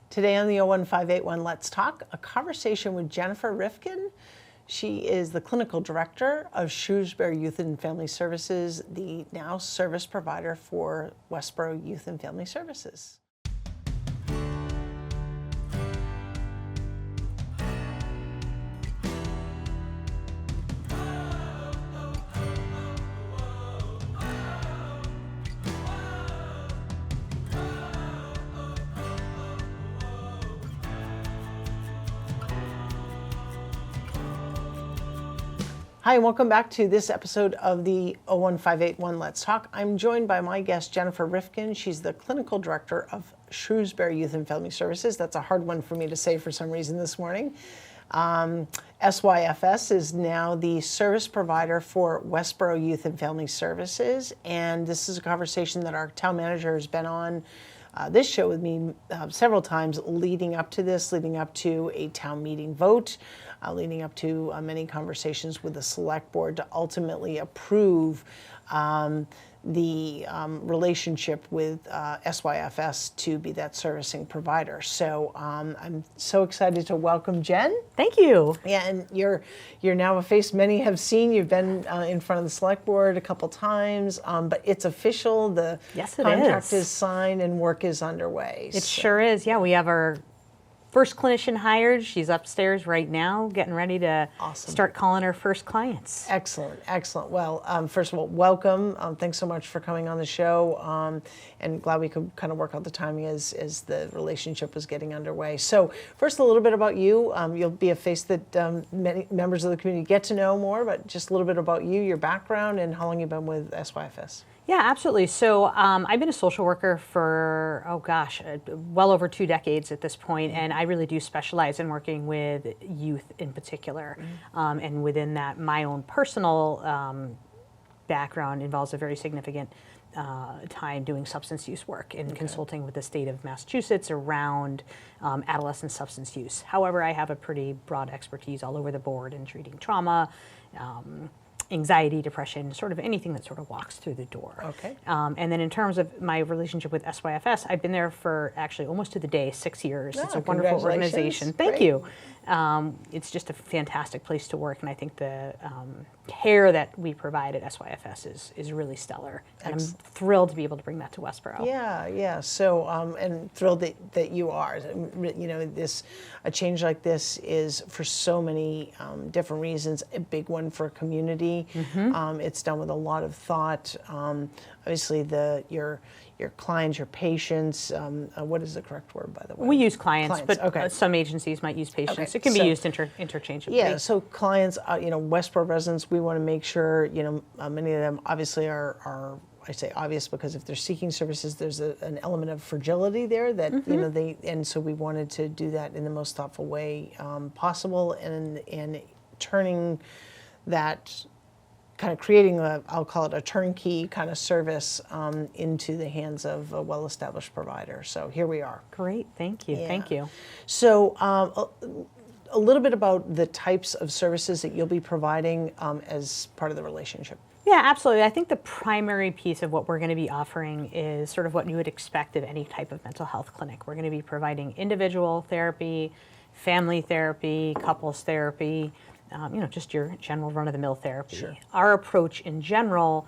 Today on the 01581 Let's Talk, a conversation with Jennifer Rifkin. She is the clinical director of Shrewsbury Youth and Family Services, the now service provider for Westborough Youth and Family Services. Hi, and welcome back to this episode of the 01581 Let's Talk. I'm joined by my guest, Jennifer Rifkin. She's the clinical director of Shrewsbury Youth and Family Services. That's a hard one for me to say for some reason this morning. SYFS is now the service provider for Westborough Youth and Family Services, and this is a conversation that our town manager has been on this show with me several times leading up to this, leading up to a town meeting vote, leading up to many conversations with the select board to ultimately approve the relationship with SYFS to be that servicing provider. So I'm so excited to welcome Jen. Thank you. Yeah, and you're now a face many have seen. You've been in front of the select board a couple times, but it's official. The contract is signed and work is underway. It sure is. Yeah, we have our first clinician hired. She's upstairs right now, getting ready to start calling her first clients. Excellent, excellent. Well, first of all, welcome. Thanks so much for coming on the show, and glad we could kind of work out the timing as the relationship was getting underway. So first, a little bit about you. You'll be a face that many members of the community get to know more, but just a little bit about you, your background, and how long you've been with SYFS. Yeah, absolutely. So I've been a social worker for, well over 2 decades at this point, and I really do specialize in working with youth in particular. And within that, my own personal background involves a very significant time doing substance use work and consulting with the state of Massachusetts around adolescent substance use. However, I have a pretty broad expertise all over the board in treating trauma, anxiety, depression, sort of anything that sort of walks through the door. Okay. And then in terms of my relationship with SYFS, I've been there for actually almost to the day 6 years. It's a wonderful organization. Thank you. It's just a fantastic place to work, and I think the care that we provide at SYFS is really stellar. And I'm thrilled to be able to bring that to Westborough. Yeah. So, and thrilled that you are. You know, a change like this is for so many different reasons a big one for a community. It's done with a lot of thought. Obviously, your clients, your patients. What is the correct word, by the way? We use clients, but some agencies might use patients. It can be used interchangeably. Yeah. So clients, Westborough residents, we want to make sure, many of them obviously are. I say obvious because if they're seeking services, there's an element of fragility there that and so we wanted to do that in the most thoughtful way possible, and turning that, kind of creating I'll call it a turnkey kind of service into the hands of a well-established provider. So here we are. Great, thank you, thank you. So a little bit about the types of services that you'll be providing as part of the relationship. Yeah, absolutely. I think the primary piece of what we're going to be offering is sort of what you would expect of any type of mental health clinic. We're going to be providing individual therapy, family therapy, couples therapy, just your general run-of-the-mill therapy. Sure. Our approach in general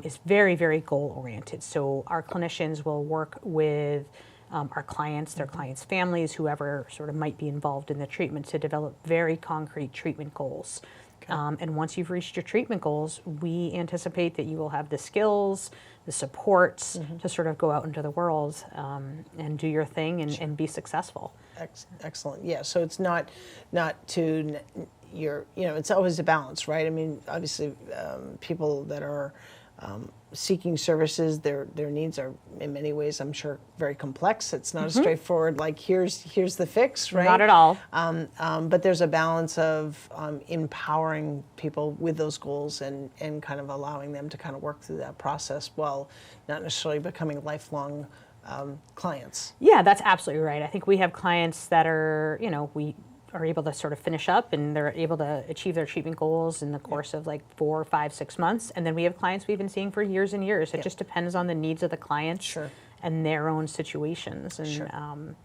is very, very goal-oriented. So our clinicians will work with our clients, their clients' families, whoever sort of might be involved in the treatment, to develop very concrete treatment goals. And once you've reached your treatment goals, we anticipate that you will have the skills, the supports to sort of go out into the world and do your thing and be successful. Excellent. Yeah. So it's not to it's always a balance, right? I mean, obviously, people that are seeking services, their needs are in many ways, I'm sure, very complex. It's not a straightforward like here's the fix, right? Not at all. But there's a balance of empowering people with those goals and kind of allowing them to kind of work through that process while not necessarily becoming lifelong clients. Yeah, that's absolutely right. I think we have clients that are, we are able to sort of finish up and they're able to achieve their treatment goals in the course of like 4, 5, 6 months. And then we have clients we've been seeing for years and years. It just depends on the needs of the clients and their own situations. And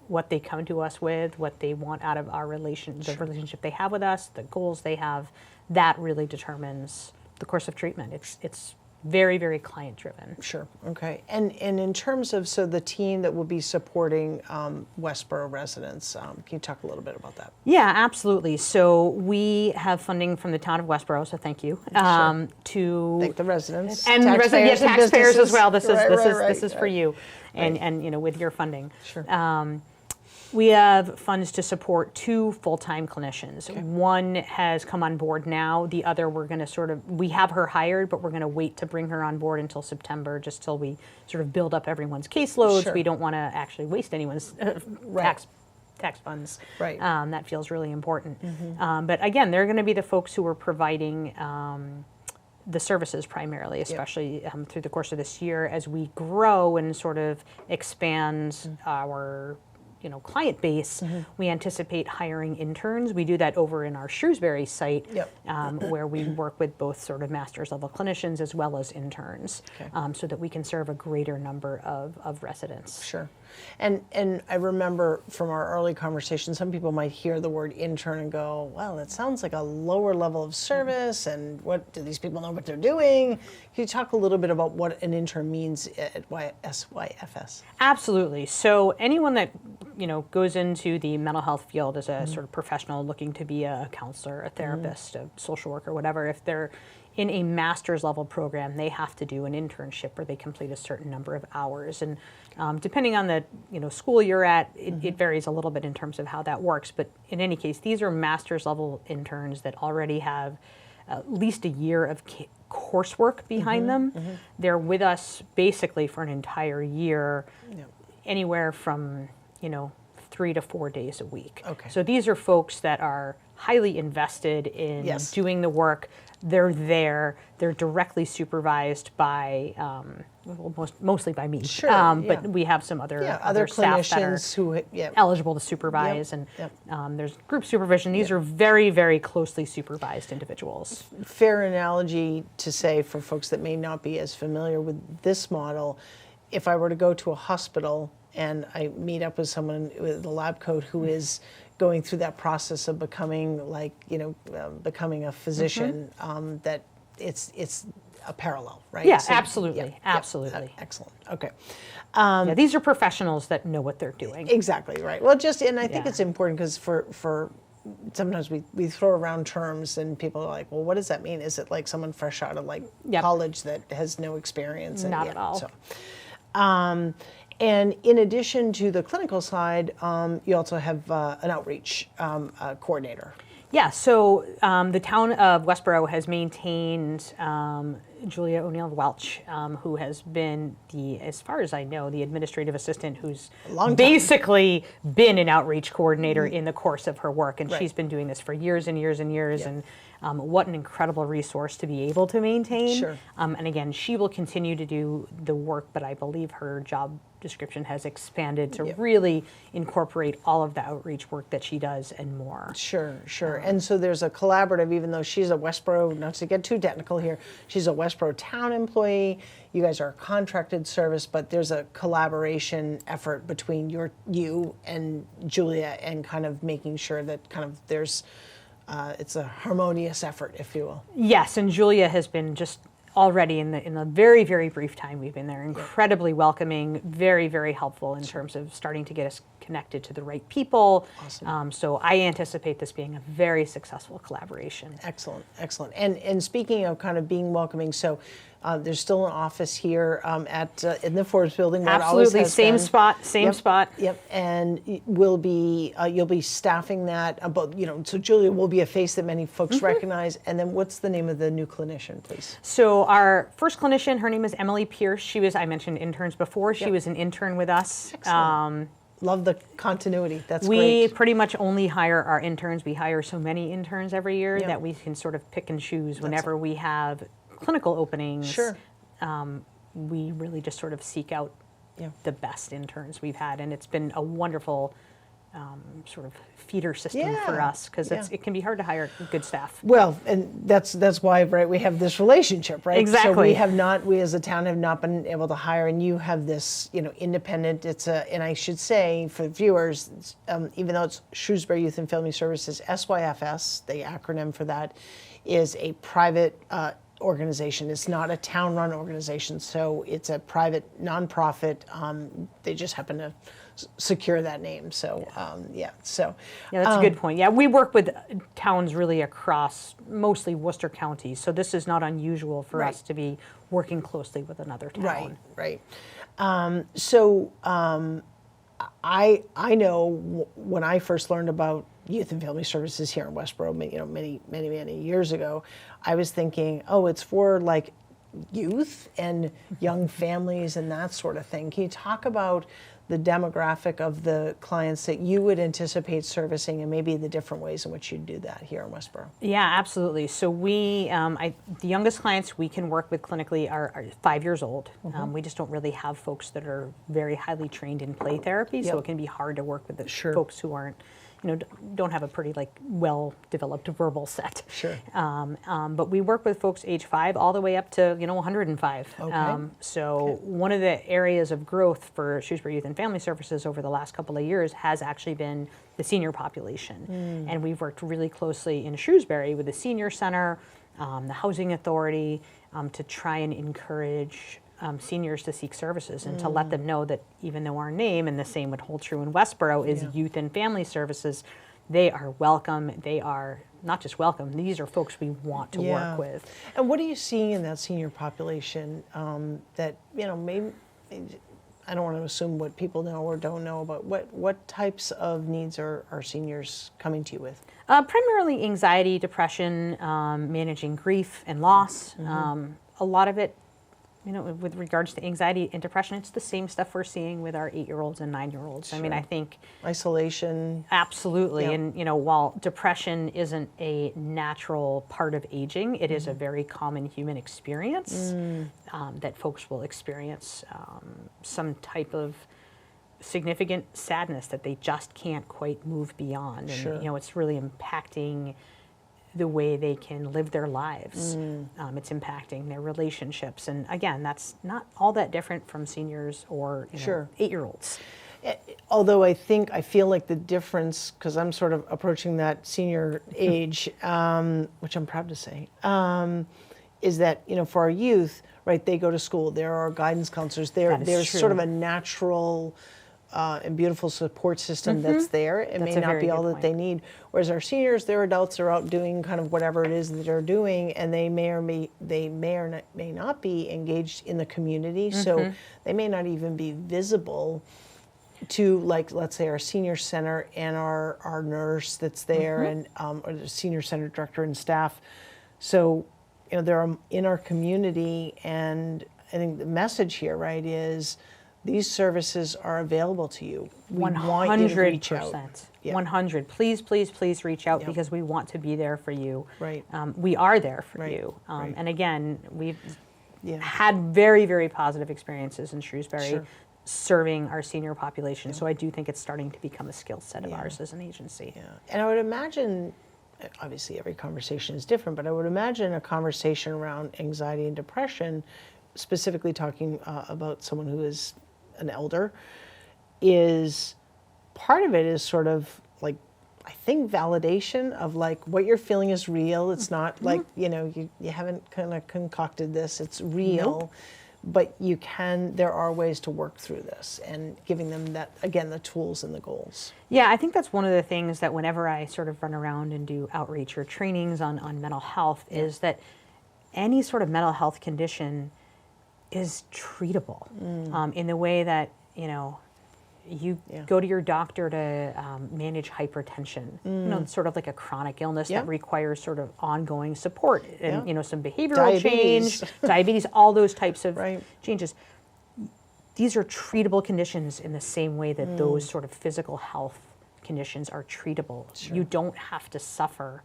what they come to us with, what they want out of our the relationship they have with us, the goals they have. That really determines the course of treatment. It's very, very client driven. Sure. Okay. And in terms of the team that will be supporting Westborough residents, can you talk a little bit about that? Yeah, absolutely. So we have funding from the town of Westborough. So thank you to Thank the residents and taxpayers, taxpayers as well. This right, is for you, and with your funding. Sure. We have funds to support 2 full-time clinicians. Okay. One has come on board now. The other, we're going to we have her hired, but we're going to wait to bring her on board until September, just till we sort of build up everyone's caseloads. Sure. We don't want to actually waste anyone's tax funds. Right. That feels really important. Mm-hmm. But again, they're going to be the folks who are providing the services primarily, especially through the course of this year as we grow and sort of expand our client base. We anticipate hiring interns. We do that over in our Shrewsbury site, where we work with both sort of master's level clinicians as well as interns, so that we can serve a greater number of residents. Sure. And I remember from our early conversation, some people might hear the word intern and go, well, it sounds like a lower level of service, and what do these people know what they're doing? Can you talk a little bit about what an intern means at SYFS? Absolutely. So anyone that goes into the mental health field as a sort of professional looking to be a counselor, a therapist, a social worker, whatever, if they're in a master's level program, they have to do an internship where they complete a certain number of hours. And depending on the school you're at, it varies a little bit in terms of how that works. But in any case, these are master's level interns that already have at least a year of coursework behind them. They're with us basically for an entire year, anywhere from 3 to 4 days a week. Okay. So these are folks that are highly invested in doing the work. They're there. They're directly supervised by, mostly by me. Sure. But we have some other staff that are eligible to supervise, and there's group supervision. These are very, very closely supervised individuals. Fair analogy to say for folks that may not be as familiar with this model, if I were to go to a hospital and I meet up with someone with a lab coat who is going through that process of becoming becoming a physician, that it's a parallel, right? Yeah, so, absolutely. Absolutely. Excellent. Okay. These are professionals that know what they're doing. Exactly, right. Well, I think it's important because for sometimes we throw around terms and people are like, well, what does that mean? Is it like someone fresh out of college that has no experience? Not at all. So, and in addition to the clinical side, you also have an outreach coordinator. Yeah, so the town of Westborough has maintained Julia O'Neill Welch, who has been as far as I know, the administrative assistant who's basically been an outreach coordinator in the course of her work. And she's been doing this for years and years and years. And what an incredible resource to be able to maintain. Sure. And again, she will continue to do the work, but I believe her job description has expanded to really incorporate all of the outreach work that she does and more. Sure. And so there's a collaborative, even though she's a Westborough, not to get too technical here, she's a Westborough town employee, you guys are a contracted service, but there's a collaboration effort between you and Julia and kind of making sure that kind of there's, it's a harmonious effort, if you will. Yes, and Julia has been just already in the very, very brief time we've been there, incredibly welcoming, very, very helpful in terms of starting to get us connected to the right people. Awesome. So I anticipate this being a very successful collaboration. Excellent. And speaking of kind of being welcoming, so there's still an office here in the Forbes building. Absolutely, same spot. Yep, and you'll be staffing that. So Julia will be a face that many folks recognize. And then what's the name of the new clinician, please? So our first clinician, her name is Emily Pierce. I mentioned interns before. She was an intern with us. Excellent. Love the continuity. That's great. We pretty much only hire our interns. We hire so many interns every year that we can sort of pick and choose whenever we have clinical openings. Sure. We really just sort of seek out the best interns we've had, and it's been a wonderful sort of feeder system for us, because it can be hard to hire good staff. Well, and that's why, right, we have this relationship, right? Exactly. So we as a town have not been able to hire, and you have this, independent, and I should say for the viewers, even though it's Shrewsbury Youth and Family Services, SYFS, the acronym for that, is a private organization. It's not a town-run organization, so it's a private nonprofit. They just happen to secure that name. So so that's a good point. Yeah, we work with towns really across mostly Worcester County, so this is not unusual for us to be working closely with another town. Right. I know when I first learned about youth and family services here in Westborough, many years ago, I was thinking, oh, it's for like youth and young families and that sort of thing. Can you talk about the demographic of the clients that you would anticipate servicing, and maybe the different ways in which you do that here in Westborough? Yeah, absolutely. So we, the youngest clients we can work with clinically are 5 years old. We just don't really have folks that are very highly trained in play therapy, so it can be hard to work with the folks who aren't, don't have a pretty well-developed verbal set. Sure. But we work with folks age 5 all the way up to 105. Okay. One of the areas of growth for Shrewsbury Youth and Family Services over the last couple of years has actually been the senior population. And we've worked really closely in Shrewsbury with the Senior Center, the Housing Authority, to try and encourage seniors to seek services and to let them know that even though our name, and the same would hold true in Westborough, is Youth and Family Services, they are welcome. They are not just welcome, these are folks we want to work with. And what are you seeing in that senior population that, maybe, I don't want to assume what people know or don't know, but what types of needs are seniors coming to you with? Primarily anxiety, depression, managing grief and loss. A lot of it, with regards to anxiety and depression, it's the same stuff we're seeing with our 8-year-olds and 9-year-olds. I mean, I think isolation. Absolutely. And, while depression isn't a natural part of aging, it is a very common human experience that folks will experience some type of significant sadness that they just can't quite move beyond. And, it's really impacting the way they can live their lives. It's impacting their relationships. And again, that's not all that different from seniors or 8-year-olds. Although I feel like the difference, because I'm sort of approaching that senior age, which I'm proud to say, is that, for our youth, right, they go to school, there are guidance counselors, there's sort of a natural and beautiful support system that's there. It may not be all that they need. Whereas our seniors, they're adults, they're out doing kind of whatever it is that they're doing, and they may or may not be engaged in the community. So they may not even be visible to, like, let's say our senior center and our nurse that's there, and or the senior center director and staff. So, they're in our community, and I think the message here, right, is these services are available to you. We 100%. want you to reach out. 100. Please, please, please reach out because we want to be there for you. Right. We are there for you. And again, we've had very, very positive experiences in Shrewsbury serving our senior population. So I do think it's starting to become a skill set of ours as an agency. And I would imagine, obviously every conversation is different, but I would imagine a conversation around anxiety and depression, specifically talking about someone who is an elder, is part of it is sort of like, I think, validation of like what you're feeling is real. It's not like, you haven't kind of concocted this, it's real. But there are ways to work through this, and giving them that, again, the tools and the goals. Yeah, I think that's one of the things that whenever I sort of run around and do outreach or trainings on mental health is that any sort of mental health condition is treatable in the way that, you go to your doctor to manage hypertension, sort of like a chronic illness that requires sort of ongoing support and, some behavioral change, diabetes, all those types of changes. These are treatable conditions in the same way that those sort of physical health conditions are treatable. You don't have to suffer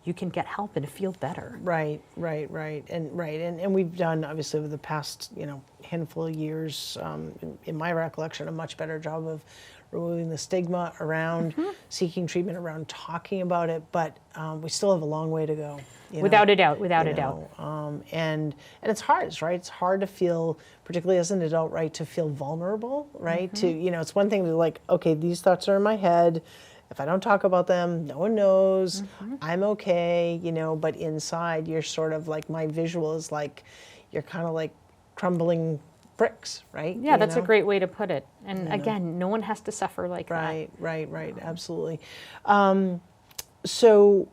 you can get help and feel better. Right. And we've done, obviously, over the past, handful of years, in my recollection, a much better job of removing the stigma around seeking treatment, around talking about it, but we still have a long way to go. Without a doubt. And it's hard, right? It's hard to feel, particularly as an adult, right, to feel vulnerable, right? To, it's one thing to like, okay, these thoughts are in my head. If I don't talk about them, no one knows. I'm okay, but inside you're sort of like, my visual is like, you're kind of like crumbling bricks, right? Yeah, that's a great way to put it. And again, no one has to suffer like that. Right, absolutely. So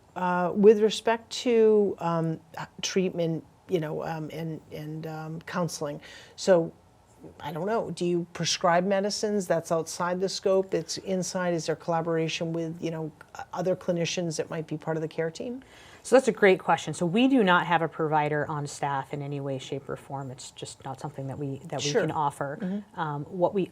with respect to treatment, and counseling, so I don't know, do you prescribe medicines that's outside the scope, it's inside? Is there collaboration with, other clinicians that might be part of the care team? So that's a great question. So we do not have a provider on staff in any way, shape, or form. It's just not something that we Sure. can offer. What we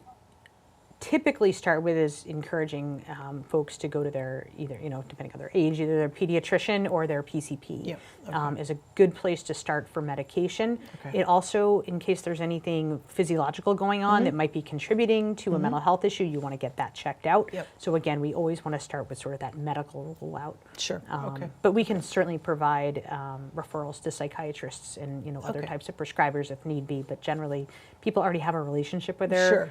typically start with is encouraging folks to go to their, either, depending on their age, either their pediatrician or their PCP. Yep. Okay. Is a good place to start for medication. Okay. It also, in case there's anything physiological going on that might be contributing to a mental health issue, you want to get that checked out. Yep. So again, we always want to start with sort of that medical rollout. Sure. Okay. But we can certainly provide referrals to psychiatrists and other Okay. types of prescribers if need be. But generally, people already have a relationship with their Sure.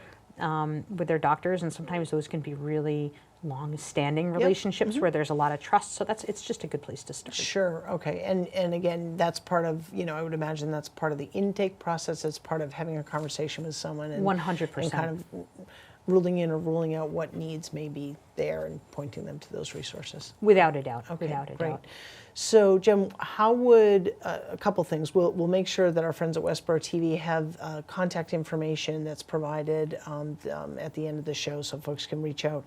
with their doctors, and sometimes those can be really long-standing relationships where there's a lot of trust. So it's just a good place to start. Sure. Okay. And again, that's part of, I would imagine that's part of the intake process. It's part of having a conversation with someone and 100%. and kind of ruling in or ruling out what needs may be there and pointing them to those resources. Without a doubt. Okay, Without a great. doubt. So, Jem, how would a couple things? We'll make sure that our friends at Westborough TV have contact information that's provided at the end of the show, so folks can reach out.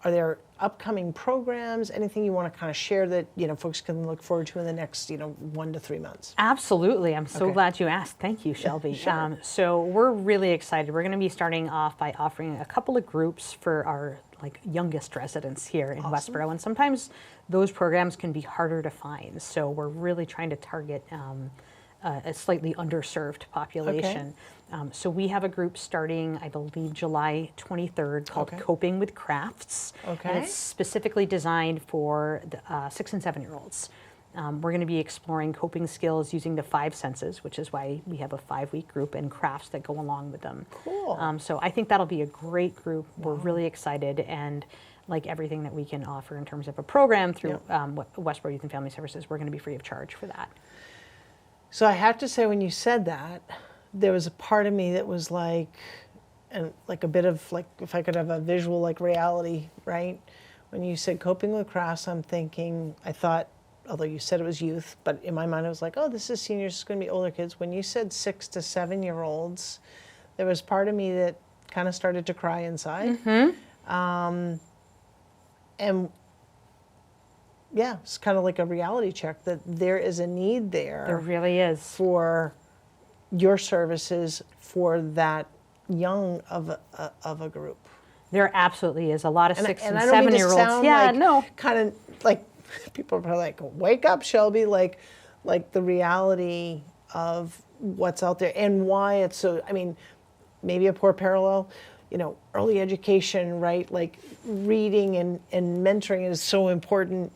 Are there upcoming programs? Anything you want to kind of share that folks can look forward to in the next 1 to 3 months? Absolutely. I'm so Okay. glad you asked. Thank you, Shelby. Sure. So we're really excited. We're going to be starting off by offering a couple of groups for our youngest residents here in Westborough, and sometimes those programs can be harder to find. So we're really trying to target a slightly underserved population. So we have a group starting, I believe, July 23rd called Okay. Coping with Crafts. Okay. And it's specifically designed for the 6 and 7-year-olds. We're going to be exploring coping skills using the 5 senses, which is why we have a 5-week group, and crafts that go along with them. Cool. So I think that'll be a great group. We're really excited, and like everything that we can offer in terms of a program through Westborough Youth and Family Services, we're going to be free of charge for that. So I have to say, when you said that, there was a part of me that was like, and like a bit of like, if I could have a visual like reality, right? When you said coping with crafts, I'm thinking, I thought, although you said it was youth, but in my mind I was like, oh, this is seniors, it's going to be older kids. When you said 6 to 7-year-olds, there was part of me that kind of started to cry inside. And yeah, it's kind of like a reality check that there is a need there. There really is. For your services for that young of a group. There absolutely is a lot of 6 and I don't mean to 7-year-olds. sound Yeah, like, no. kind of like people are probably like, wake up, Shelby, like the reality of what's out there and why it's so. I mean, maybe a poor parallel. Early education, right? Like reading and mentoring is so important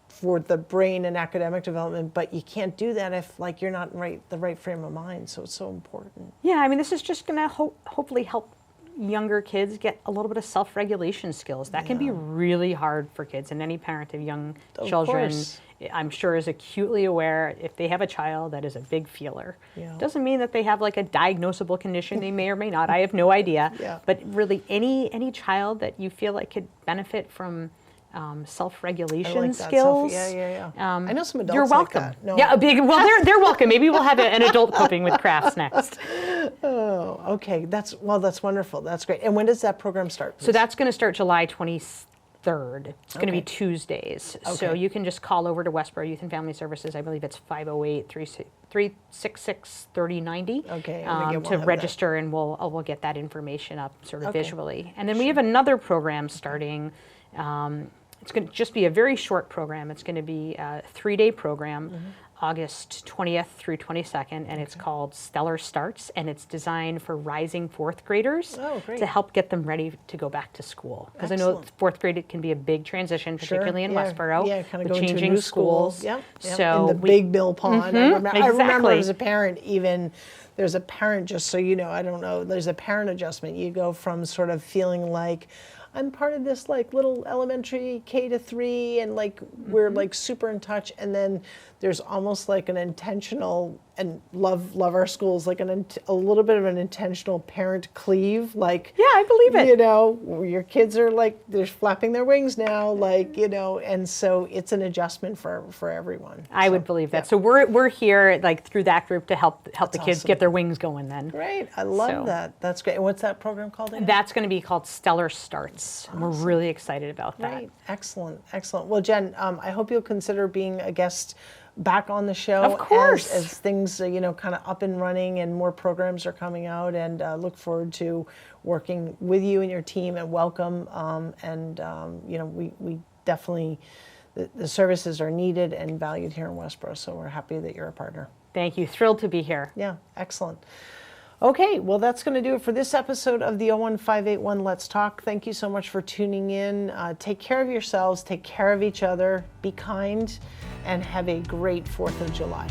for the brain and academic development, but you can't do that if you're not in the right frame of mind. So it's so important. Yeah, I mean, this is just going to hopefully help younger kids get a little bit of self-regulation skills. That can be really hard for kids, and any parent of young children, course. I'm sure, is acutely aware if they have a child that is a big feeler. Yeah. Doesn't mean that they have a diagnosable condition. They may or may not. I have no idea. Yeah. But really, any child that you feel like could benefit from self-regulation I like that. skills. Yeah. I know some adults You're like welcome. that. No. Yeah, they're welcome. Maybe we'll have an adult coping with crafts next. Oh, okay. That's wonderful. That's great. And when does that program start? So that's going to start July 23rd. It's going to be Okay. Tuesdays. So Okay. you can just call over to Westborough Youth and Family Services. I believe it's 508-366-3090 Okay, and again, we'll to have that. register, and we'll get that information up sort of Okay. visually. And then we have another program starting It's going to just be a very short program. It's going to be a 3-day program, August 20th through 22nd, and it's called Stellar Starts, and it's designed for rising fourth graders to help get them ready to go back to school. Because I know fourth grade, it can be a big transition, particularly in Westborough, kind of with going to changing new schools. Yep. So in the Big Bill Pond. I remember as a parent, even there's a parent, just so you know, I don't know, there's a parent adjustment. You go from sort of feeling like, I'm part of this like little elementary K to 3 and like we're like super in touch, and then there's almost like an intentional, and love our schools, like a little bit of an intentional parent cleave, like, yeah, I believe it. You know, your kids are like, they're flapping their wings now, like, you know, and so it's an adjustment for everyone. I would believe that. So we're here like through that group to help the kids awesome. get their wings going then. Great, I love that. That's great. And what's that program called again? That's going to be called Stellar Starts. And we're really excited about that. Great, excellent. Well, Jen, I hope you'll consider being a guest back on the show. Of course. As things, you know, kind of up and running and more programs are coming out, and look forward to working with you and your team, and welcome. You know, we definitely, the services are needed and valued here in Westborough, so we're happy that you're a partner. Thank you. Thrilled to be here. Yeah, excellent. Okay, well, that's going to do it for this episode of the 01581 Let's Talk. Thank you so much for tuning in. Take care of yourselves, take care of each other, be kind, and have a great 4th of July.